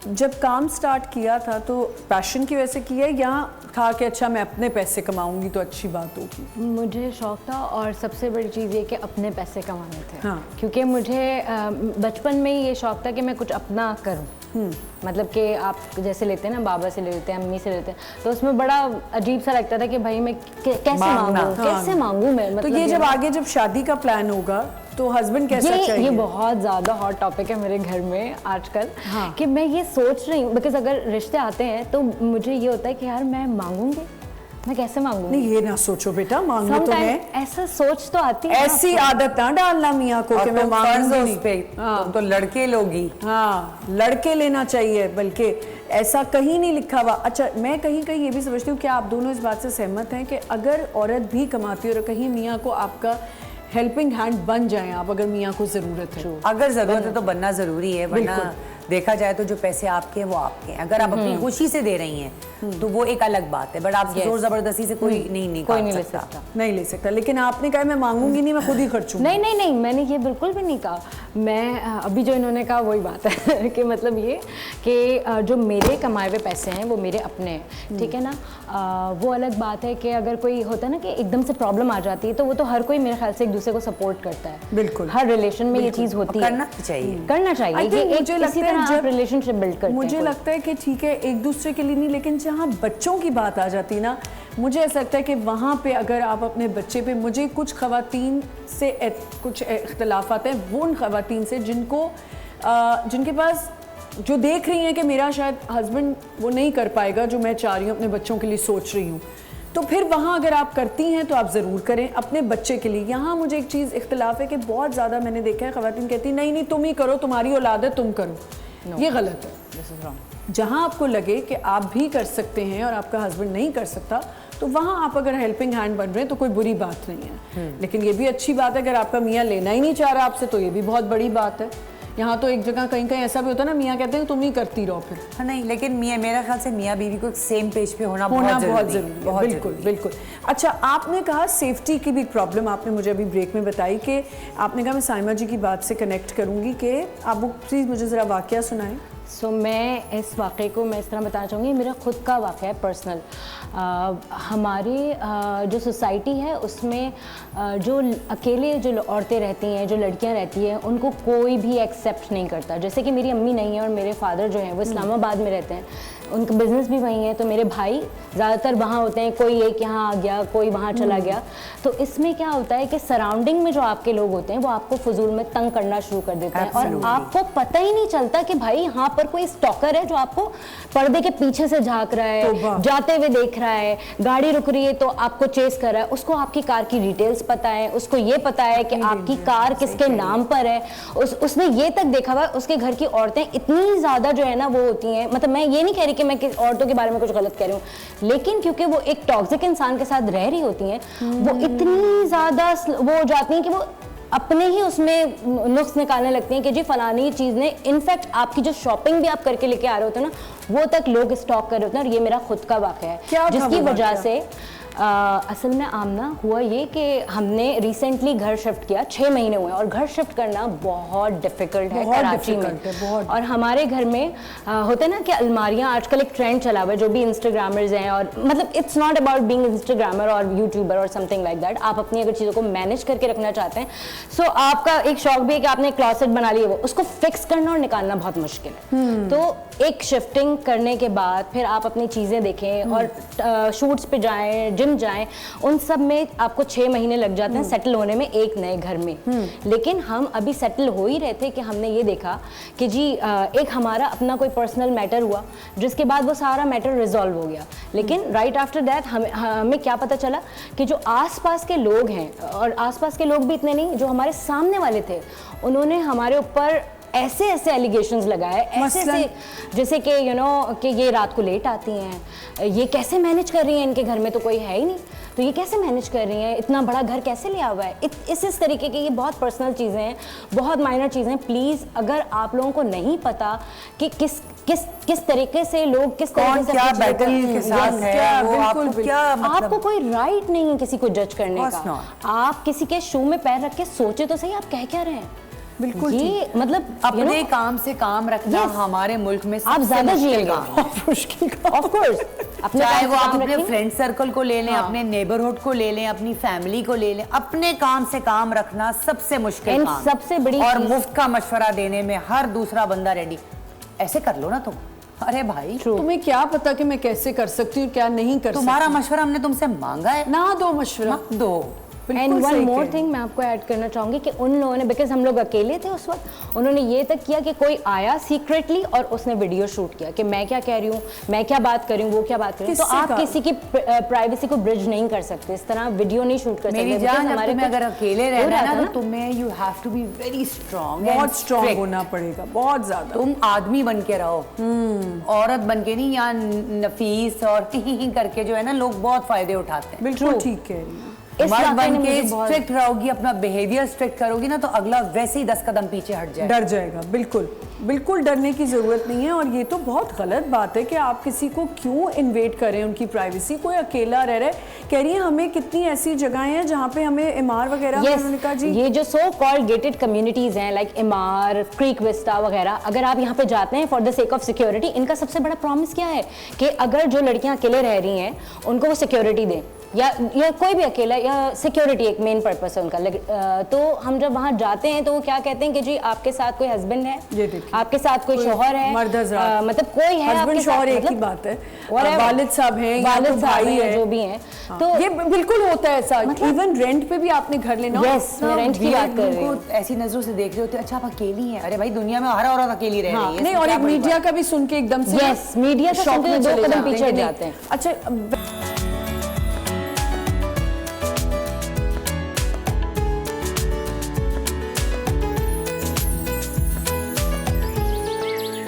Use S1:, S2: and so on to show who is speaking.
S1: जब काम स्टार्ट किया था तो पैशन की वजह से किया या था कि अच्छा मैं अपने पैसे कमाऊंगी तो अच्छी बात होगी?
S2: मुझे शौक था और सबसे बड़ी चीज़ ये कि अपने पैसे कमाने थे।
S1: हाँ।
S2: क्योंकि मुझे बचपन में ही ये शौक था कि मैं कुछ अपना करूं। मतलब कि आप जैसे लेते हैं ना, बाबा से लेते हैं, अम्मी से लेते हैं, तो उसमें बड़ा अजीब सा लगता था कि भाई मैं कैसे मांगूं, कैसे मांगूं मैं।
S1: मतलब तो ये जब आगे जब शादी का प्लान होगा तो हस्बैंड कैसा चाहिए?
S2: ये बहुत ज़्यादा हॉट टॉपिक है मेरे घर में आजकल। हाँ। कि मैं ये सोच रही हूँ, बिकॉज अगर रिश्ते आते हैं तो मुझे ये होता है कि यार मैं मांगूंगी, मैं कैसे मांगूंगी?
S1: नहीं, ये ना सोचो बेटा, मांगो तो है।
S2: ऐसा सोच तो आती है,
S1: ऐसी आदत ना डालना मियाँ को कि मैं मांगूंगी
S3: पे। तुम तो लड़के लोगी।
S1: हाँ, लड़के लेना चाहिए, बल्कि ऐसा कहीं नहीं लिखा हुआ। अच्छा, मैं कहीं कहीं ये भी समझती हूँ कि आप दोनों इस बात से सहमत हैं कि अगर औरत भी कमाती है और कहीं मियाँ को आपका हेल्पिंग हैंड बन जाए आप, अगर मियाँ को ज़रूरत है,
S3: अगर ज़रूरत है तो बनना ज़रूरी है, वरना देखा जाए तो जो पैसे आपके हैं वो आपके हैं। अगर आप अपनी खुशी से दे रही हैं तो वो एक अलग बात है, बट आप जोर ज़बरदस्ती से कोई नहीं ले सकता।
S1: नहीं ले सकता। लेकिन आपने कहा मैं मांगूंगी नहीं, मैं खुद ही खर्चूंगी।
S2: नहीं, मैंने ये बिल्कुल भी नहीं कहा। मैं अभी जो इन्होंने कहा वही बात है कि मतलब ये कि जो मेरे कमाए हुए पैसे हैं वो मेरे अपने हैं, ठीक है ना। वो अलग बात है कि अगर कोई होता है ना कि एकदम से प्रॉब्लम आ जाती है तो वो तो हर कोई मेरे ख्याल से एक दूसरे को सपोर्ट करता है।
S1: बिल्कुल,
S2: हर रिलेशन में ये चीज़ होती है, करना चाहिए। जब रिलेशनशिप बिल्ड करते हैं,
S1: मुझे लगता है कि ठीक है एक दूसरे के लिए नहीं, लेकिन जहाँ बच्चों की बात आ जाती है ना, मुझे ऐसा लगता है कि वहाँ पे अगर आप अपने बच्चे पे, मुझे कुछ ख़वातीन से कुछ इख्तलाफ आते हैं, वो उन ख़वातीन से जिनके पास जो देख रही हैं कि मेरा शायद हस्बैंड वो नहीं कर पाएगा जो मैं चाह रही हूँ, अपने बच्चों के लिए सोच रही हूँ, तो फिर वहाँ अगर आप करती हैं तो आप ज़रूर करें अपने बच्चे के लिए। यहाँ मुझे एक चीज़ इख्तलाफ है कि बहुत ज़्यादा मैंने देखा है ख़वातीन कहती नहीं तुम ही करो, तुम्हारी औलाद है, तुम करो। ये गलत है। जहाँ आपको लगे कि आप भी कर सकते हैं और आपका हस्बैंड नहीं कर सकता, तो वहाँ आप अगर हेल्पिंग हैंड बन रहे हैं तो कोई बुरी बात नहीं है। लेकिन ये भी अच्छी बात है अगर आपका मियाँ लेना ही नहीं चाह रहा आपसे, तो ये भी बहुत बड़ी बात है। यहाँ तो एक जगह कहीं कहीं ऐसा भी होता है ना, मियाँ कहते हैं तुम ही करती रहो फिर।
S3: हाँ, नहीं, लेकिन मियाँ, मेरा ख्याल से मियाँ बीवी को एक सेम पेज पे होना बहुत जरूरी है।
S1: बिल्कुल। अच्छा, आपने कहा सेफ्टी की भी प्रॉब्लम आपने मुझे अभी ब्रेक में बताई कि आपने कहा मैं साइमा जी की बात से कनेक्ट करूँगी कि आप वो प्लीज़ मुझे ज़रा वाक़या सुनाएं।
S2: मैं इस वाक़े को मैं इस तरह बताना चाहूँगी, मेरा खुद का वाक़या है पर्सनल। हमारी जो सोसाइटी है उसमें जो अकेले जो औरतें रहती हैं, जो लड़कियां रहती हैं, उनको कोई भी एक्सेप्ट नहीं करता। जैसे कि मेरी अम्मी नहीं है और मेरे फादर जो हैं वो इस्लामाबाद में रहते हैं, उनका बिज़नेस भी वहीं है, तो मेरे भाई ज़्यादातर वहाँ होते हैं, कोई एक यहाँ आ गया, कोई वहाँ चला गया। तो इसमें क्या होता है कि सराउंडिंग में जो आपके लोग होते हैं वो आपको फजूल में तंग करना शुरू कर देते हैं और आपको पता ही नहीं चलता कि भाई यहाँ पर कोई स्टॉकर है जो आपको पर्दे के पीछे से झांक रहा है, जाते हुए देख रहा है, गाड़ी रुक रही है तो आपको चेस कर रहा है, उसको आपकी कार की डिटेल्स पता है, उसको ये पता है कि आपकी कार किसके नाम पर है, उसने ये तक देखा हुआ। उसके घर की औरतें इतनी ज़्यादा जो है ना वो होती हैं, मतलब मैं ये नहीं कह रही कि मैं औरतों के बारे में कुछ गलत कह रही हूँ, लेकिन क्योंकि वो एक टॉक्सिक इंसान के साथ रह रही होती हैं, वो इतनी ज़्यादा वो हो जाती हैं कि वो अपने ही उसमें नुक्स निकालने लगती हैं कि जी फलानी चीज़ ने, इनफैक्ट आपकी जो शॉपिंग भी आप करके लेके आ रहे होते हैं ना, वो तक लोग स्टॉक कर रहे होते हैं। और ये मेरा खुद का वाक़या है जिसकी वजह से असल में आमना हुआ ये कि हमने रिसेंटली घर शिफ्ट किया, 6 महीने हुए और घर शिफ्ट करना बहुत डिफिकल्ट है कराची में। और हमारे घर में होता है ना कि अलमारियाँ, आजकल एक ट्रेंड चला हुआ है, जो भी इंस्टाग्रामर्स हैं, और मतलब it's not about being Instagrammer और यूट्यूबर और समथिंग लाइक दैट, आप अपनी अगर चीज़ों को मैनेज करके रखना चाहते हैं, सो आपका एक शौक भी है कि आपने क्लॉसेट बना लिया, वो उसको फिक्स करना और निकालना बहुत मुश्किल है। तो एक शिफ्टिंग करने के बाद फिर आप अपनी चीज़ें देखें और शूट्स पे जाएं, जिम जाएं, उन सब में आपको 6 महीने लग जाते हैं सेटल होने में एक नए घर में। लेकिन हम अभी सेटल हो ही रहे थे कि हमने ये देखा कि जी एक हमारा अपना कोई पर्सनल मैटर हुआ, जिसके बाद वो सारा मैटर रिजॉल्व हो गया। लेकिन राइट आफ्टर दैट हमें क्या पता चला कि जो आसपास के लोग हैं, और आसपास के लोग भी इतने नहीं, जो हमारे सामने वाले थे, उन्होंने हमारे ऊपर ऐसे एलिगेशंस लगाए, ऐसे जैसे कि कि ये रात को लेट आती हैं, ये कैसे मैनेज कर रही हैं, इनके घर में तो कोई है ही नहीं, तो ये कैसे मैनेज कर रही हैं, इतना बड़ा घर कैसे लिया हुआ है। इस तरीके की ये बहुत पर्सनल चीज़ें हैं, बहुत माइनर चीज़ें हैं। प्लीज़ अगर आप लोगों को नहीं पता कि किस तरीके से लोग किस तरीके से
S3: क्या बैटल के साथ है, वो आपको क्या मतलब,
S2: आपको कोई राइट नहीं है किसी को जज करने का। आप किसी के शू में पैर रख के सोचे तो सही आप कह क्या रहे हैं।
S1: बिल्कुल
S2: ये मतलब
S3: अपने काम से काम रखना हमारे मुल्क में
S2: आप ज्यादा जिएगा
S1: मुश्किल
S2: ऑफ कोर्स।
S3: चाहे वो आप अपने फ्रेंड सर्कल को ले लें, अपने नेबरहुड को ले लें, अपनी फैमिली को ले लें, अपने काम से काम रखना सबसे मुश्किल काम,
S2: सबसे बड़ी
S3: और मुफ्त का मशवरा देने में हर दूसरा बंदा रेडी। ऐसे कर लो ना तुम। अरे भाई
S1: तुम्हें क्या पता कि मैं कैसे कर सकती हूँ, क्या नहीं कर सकती।
S3: तुम्हारा मशवरा हमने तुमसे मांगा है,
S1: ना दो मशवरा,
S3: मत दो।
S2: एंड वन मोर थिंग मैं आपको ऐड करना चाहूँगी कि उन लोगों ने, बिकॉज हम लोग अकेले थे उस वक्त, उन्होंने ये तक किया कि कोई आया सीक्रेटली और उसने वीडियो शूट किया कि मैं क्या कह रही हूँ, मैं क्या बात कर रही हूँ, वो क्या बात कर रही हूँ। तो आप किसी की प्राइवेसी को ब्रिज नहीं कर सकते, इस तरह वीडियो नहीं शूट कर सकते।
S3: मेरी जान, हमारे में अगर अकेले रहना है ना तो तुम्हें you have to be very strong,
S1: बहुत स्ट्रांग होना पड़ेगा, बहुत ज्यादा।
S3: तुम आदमी बन के रहो, औरत बन के नहीं। यहाँ नफीस और करके जो है ना लोग बहुत फायदे उठाते हैं।
S1: बिल्कुल ठीक कह रही है।
S3: मर्द बन के स्ट्रिक्ट रहोगी, अपना बिहेवियर स्ट्रिक्ट करोगी ना, तो अगला वैसे ही 10 कदम पीछे हट जाएगा,
S1: डर जाएगा। बिल्कुल बिल्कुल डरने की जरूरत नहीं है। और ये तो बहुत गलत बात है कि आप किसी को क्यों इन्वेट करें उनकी प्राइवेसी। कोई अकेला रह रहा है, कह रही है हमें कितनी ऐसी जगहें हैं जहाँ पे हमें एमआर वगैरह, उन्होंने कहा जी
S2: ये जो सो कॉल्ड गेटेड कम्युनिटीज हैं लाइक एमआर, क्रीक विस्टा वगैरह, अगर आप यहाँ पे जाते हैं for the sake of security, इनका सबसे बड़ा प्रॉमिस क्या है कि अगर जो लड़कियां अकेले रह रही हैं उनको वो सिक्योरिटी दें, या कोई भी अकेला, या सिक्योरिटी एक मेन पर्पस है उनका। तो हम जब वहाँ जाते हैं तो वो क्या कहते हैं कि जी आपके साथ कोई हस्बैंड है, आपके साथ कोई शौहर है, मतलब कोई है
S1: हस्बैंड शौहर एक ही बात है, वालिद साहब हैं, वालिद भाई है,
S2: जो भी हैं। तो
S1: ये बिल्कुल होता है ऐसा। इवन रेंट पे भी आपने घर लेना,
S2: यस मैं रेंट की बात कर रही हूँ।
S3: ऐसी नजरों से देख रहे होते, अच्छा आप अकेली हैं, अरे भाई दुनिया में हर औरत अकेली रह रही है।
S1: नहीं, और एक मीडिया का भी सुन के एकदम से,
S2: यस मीडिया से 2 कदम पीछे जाते हैं।
S1: अच्छा